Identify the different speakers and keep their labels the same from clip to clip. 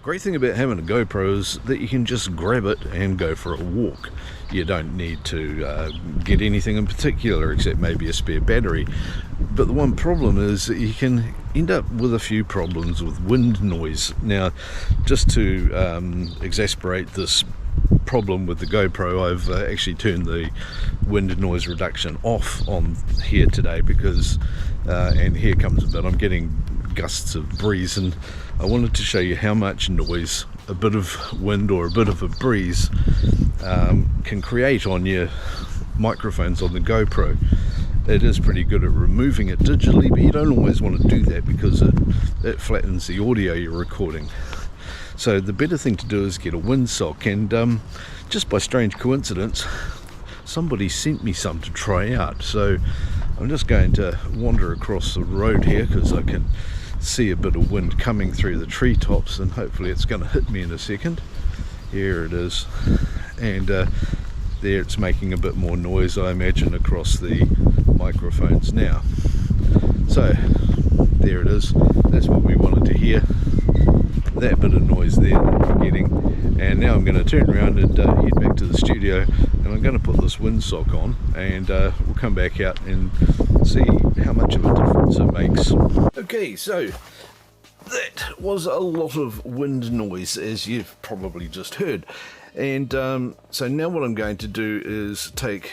Speaker 1: Great thing about having a GoPro is that you can just grab it and go for a walk. You don't need to get anything in particular except maybe a spare battery. But the one problem is that you can end up with a few problems with wind noise. Now, just to exasperate this problem with the GoPro, I've actually turned the wind noise reduction off on here today because, and here comes a bit, I'm getting gusts of breeze, and I wanted to show you how much noise a bit of wind or a bit of a breeze can create on your microphones on the GoPro. It is pretty good at removing it digitally, but you don't always want to do that because it flattens the audio you're recording. So the better thing to do is get a windsock, and just by strange coincidence somebody sent me some to try out. So I'm just going to wander across the road here because I can see a bit of wind coming through the treetops, and hopefully it's going to hit me in a second. Here it is, and there it's making a bit more noise, I imagine, across the microphones now. So there it is, that's what we wanted to hear, that bit of noise there that we're getting. And now I'm going to turn around and head back to the studio, and I'm going to put this windsock on, and we'll come back out and see how much of a difference it makes. Okay, so that was a lot of wind noise, as you've probably just heard. And so now what I'm going to do is take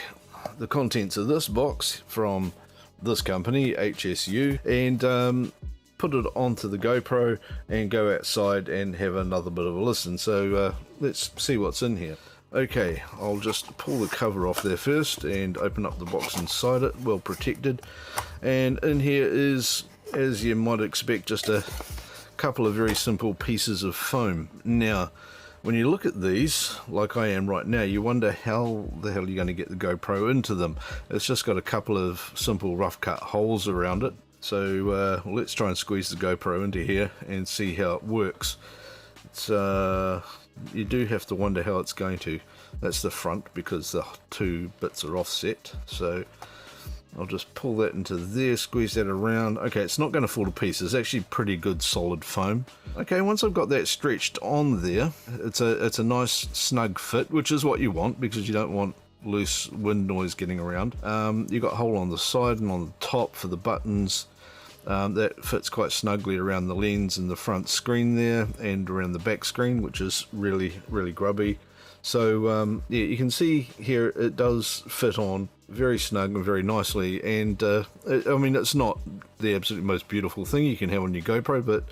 Speaker 1: the contents of this box from this company, HSU, and put it onto the GoPro and go outside and have another bit of a listen. So let's see what's in here. Okay, I'll just pull the cover off there first and open up the box inside it, well protected. And in here is, as you might expect, just a couple of very simple pieces of foam. Now, when you look at these, like I am right now, you wonder how the hell you're going to get the GoPro into them. It's just got a couple of simple rough cut holes around it. So let's try and squeeze the GoPro into here and see how it works. It's you do have to wonder how it's going to. That's the front, because the two bits are offset. So I'll just pull that into there, squeeze that around. Okay, it's not going to fall to pieces. It's actually pretty good solid foam. Okay, once I've got that stretched on there, it's a nice snug fit, which is what you want, because you don't want loose wind noise getting around. You've got a hole on the side and on the top for the buttons. That fits quite snugly around the lens and the front screen there, and around the back screen, which is really grubby. So yeah, you can see here it does fit on very snug and very nicely. And I mean, it's not the absolute most beautiful thing you can have on your GoPro, but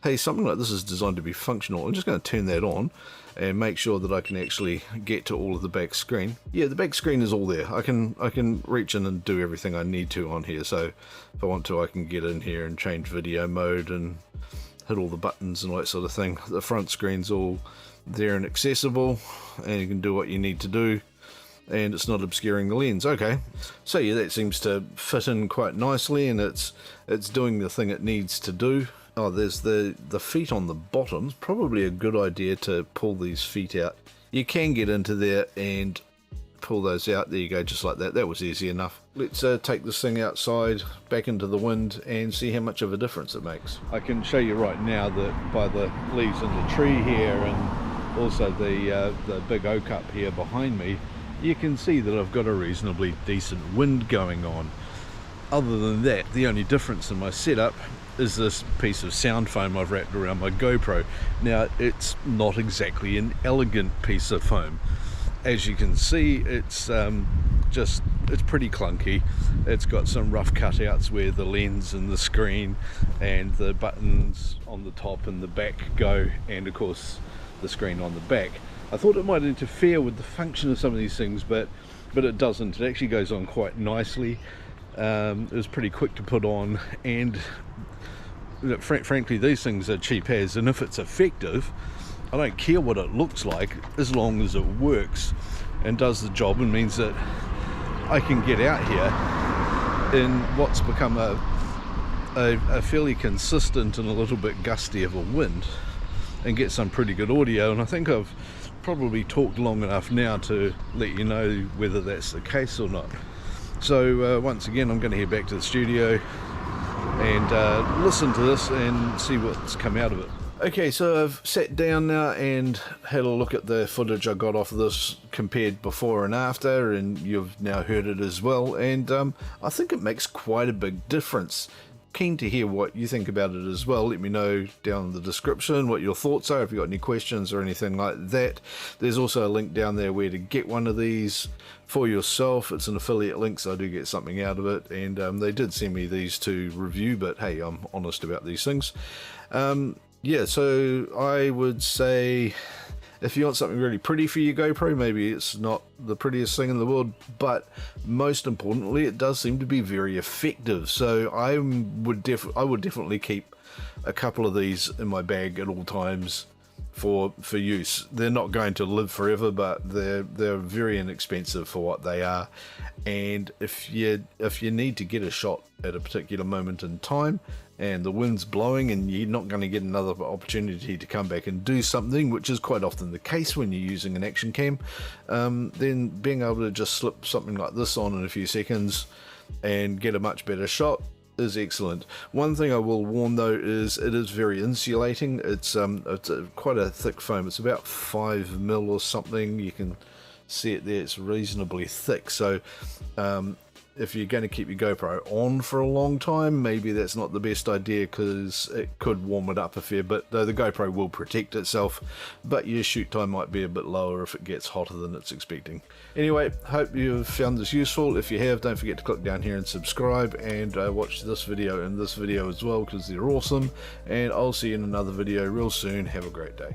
Speaker 1: hey, something like this is designed to be functional. I'm just going to turn that on and make sure that I can actually get to all of the back screen. Yeah, the back screen is all there. I can reach in and do everything I need to on here. So if I want to, I can get in here and change video mode and hit all the buttons and all that sort of thing. The front screen's all there and accessible, and you can do what you need to do, and it's not obscuring the lens. Okay, so yeah, that seems to fit in quite nicely, and it's doing the thing it needs to do. Oh, there's the feet on the bottom. It's probably a good idea to pull these feet out. You can get into there and pull those out. There you go, just like that. That was easy enough. Let's take this thing outside, back into the wind, and see how much of a difference it makes. I can show you right now that by the leaves in the tree here, and also the big oak up here behind me, you can see that I've got a reasonably decent wind going on. Other than that, the only difference in my setup is this piece of sound foam I've wrapped around my GoPro. Now, it's not exactly an elegant piece of foam. As you can see, it's pretty clunky. It's got some rough cutouts where the lens and the screen and the buttons on the top and the back go, and of course the screen on the back. I thought it might interfere with the function of some of these things, but it doesn't. It actually goes on quite nicely. It was pretty quick to put on, and frankly, these things are cheap as, and if it's effective, I don't care what it looks like as long as it works and does the job, and means that I can get out here in what's become a fairly consistent and a little bit gusty of a wind and get some pretty good audio. And I think I've probably talked long enough now to let you know whether that's the case or not. So once again, I'm going to head back to the studio and listen to this and see what's come out of it. Okay, so I've sat down now and had a look at the footage I got off of this compared before and after, and you've now heard it as well, and I think it makes quite a big difference. Keen to hear what you think about it as well. Let me know down in the description what your thoughts are, if you've got any questions or anything like that. There's also a link down there where to get one of these for yourself. It's an affiliate link, so I do get something out of it, and they did send me these to review, but hey, I'm honest about these things. Yeah, so I would say if you want something really pretty for your GoPro, maybe it's not the prettiest thing in the world, but most importantly, it does seem to be very effective. So I would definitely keep a couple of these in my bag at all times for use. They're not going to live forever, but they're very inexpensive for what they are. And if you need to get a shot at a particular moment in time and the wind's blowing and you're not going to get another opportunity to come back and do something, which is quite often the case when you're using an action cam, then being able to just slip something like this on in a few seconds and get a much better shot is excellent. One thing I will warn though is it is very insulating. It's quite a thick foam. It's about 5mm or something. You can see it there. It's reasonably thick. So if you're going to keep your GoPro on for a long time, maybe that's not the best idea because it could warm it up a fair bit, though the GoPro will protect itself, but your shoot time might be a bit lower if it gets hotter than it's expecting. Anyway, hope you've found this useful. If you have, don't forget to click down here and subscribe, and watch this video and this video as well because they're awesome, and I'll see you in another video real soon. Have a great day.